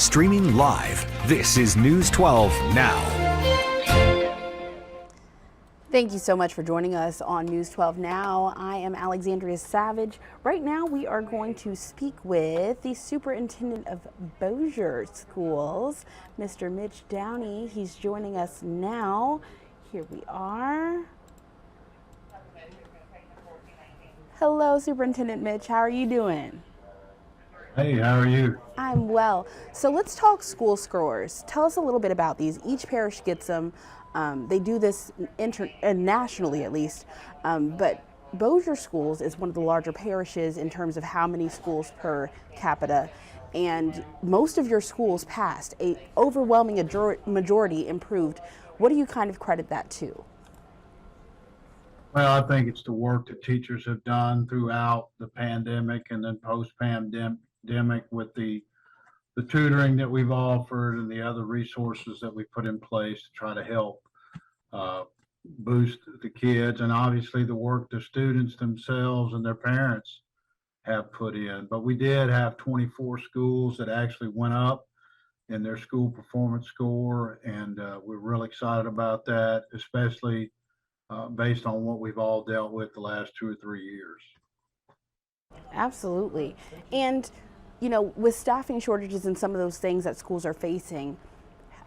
Streaming live, this is News 12 Now. Thank you so much for joining us on News 12 Now. I am Alexandria Savage. Right now we are going to speak with the Superintendent of Bossier Schools, Mr. Mitch Downey. He's joining us now. Here we are. Hello, Superintendent Mitch. How are you doing? Hey, how are you? I'm well. So let's talk school scores. Tell us a little bit about these. Each parish gets them. They do this nationally at least, but Bossier Schools is one of the larger parishes in terms of how many schools per capita, and most of your schools passed. A overwhelming majority improved. What do you kind of credit that to? Well, I think it's the work that teachers have done throughout the pandemic and then post-pandemic with the tutoring that we've offered and the other resources that we put in place to try to help boost the kids, and obviously the work the students themselves and their parents have put in. But we did have 24 schools that actually went up in their school performance score, and we're really excited about that, especially based on what we've all dealt with the last 2 or 3 years. Absolutely. And you know, with staffing shortages and some of those things that schools are facing,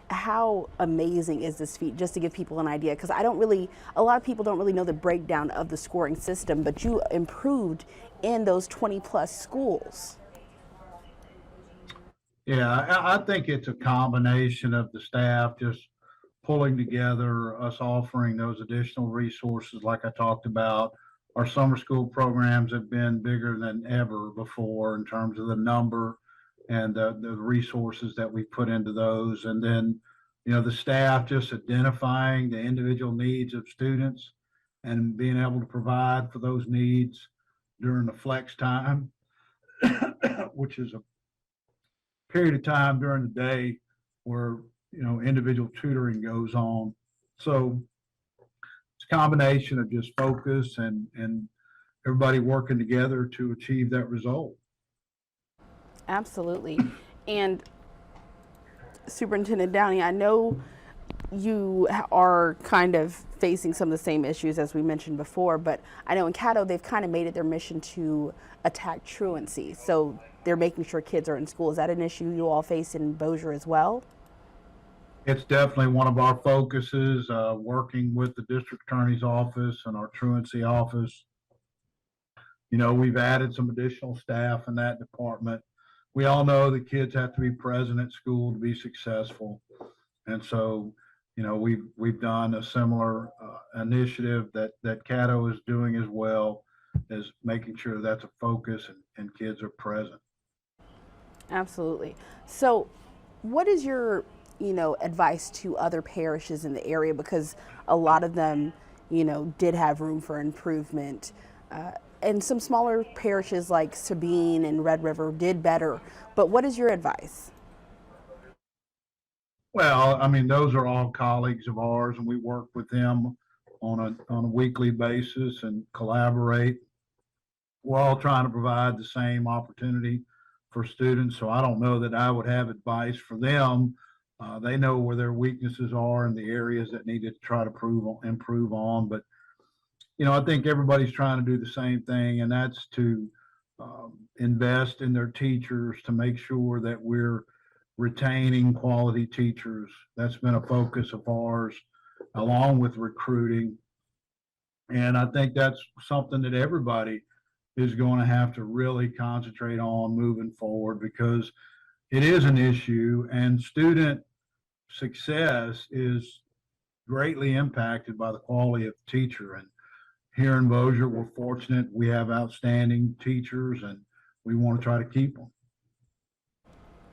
how amazing is this feat, just to give people an idea? Because a lot of people don't really know the breakdown of the scoring system, but you improved in those 20 plus schools. Yeah, I think it's a combination of the staff just pulling together, us offering those additional resources like I talked about. Our summer school programs have been bigger than ever before in terms of the number and the resources that we put into those. And then, you know, the staff just identifying the individual needs of students and being able to provide for those needs during the flex time, which is a period of time during the day where, you know, individual tutoring goes on. So it's a combination of just focus and everybody working together to achieve that result. Absolutely. And Superintendent Downey, I know you are kind of facing some of the same issues as we mentioned before, but I know in Caddo they've kind of made it their mission to attack truancy. So they're making sure kids are in school. Is that an issue you all face in Bossier as well? It's definitely one of our focuses, working with the district attorney's office and our truancy office. You know, we've added some additional staff in that department. We all know that kids have to be present at school to be successful. And so, you know, we've done a similar initiative that Caddo is doing as well, as making sure that's a focus and kids are present. Absolutely. So what is your advice to other parishes in the area, because a lot of them, did have room for improvement, and some smaller parishes like Sabine and Red River did better. But what is your advice? Well, I mean, those are all colleagues of ours, and we work with them on a weekly basis and collaborate. We're all trying to provide the same opportunity for students, so I don't know that I would have advice for them. They know where their weaknesses are and the areas that need to try to improve on. But, I think everybody's trying to do the same thing, and that's to invest in their teachers to make sure that we're retaining quality teachers. That's been a focus of ours, along with recruiting. And I think that's something that everybody is going to have to really concentrate on moving forward, because it is an issue, and student success is greatly impacted by the quality of the teacher. And here in Bossier, we're fortunate we have outstanding teachers, and we want to try to keep them.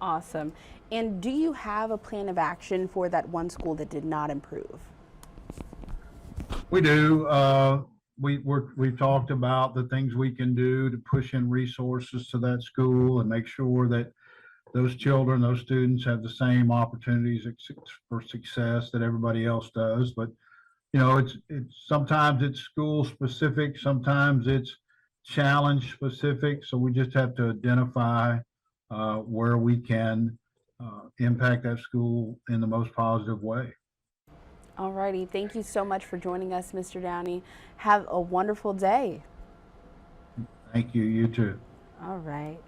Awesome. And do you have a plan of action for that one school that did not improve? We do. We've talked about the things we can do to push in resources to that school and make sure that those children, those students have the same opportunities for success that everybody else does. But, it's sometimes it's school specific, sometimes it's challenge specific. So we just have to identify where we can impact that school in the most positive way. All righty. Thank you so much for joining us, Mr. Downey. Have a wonderful day. Thank you. You too. All right.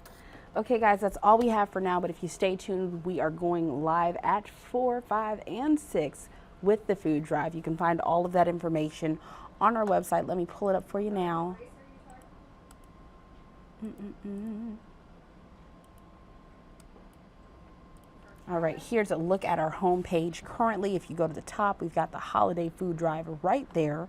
Okay, guys, that's all we have for now. But if you stay tuned, we are going live at 4, 5, and 6 with the food drive. You can find all of that information on our website. Let me pull it up for you now. All right, here's a look at our homepage. Currently, if you go to the top, we've got the holiday food drive right there.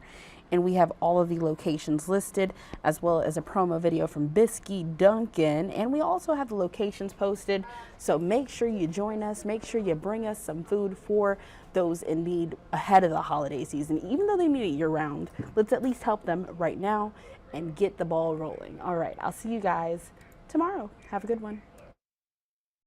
And we have all of the locations listed, as well as a promo video from Bisky Duncan. And we also have the locations posted. So make sure you join us. Make sure you bring us some food for those in need ahead of the holiday season. Even though they need it year round, let's at least help them right now and get the ball rolling. All right, I'll see you guys tomorrow. Have a good one.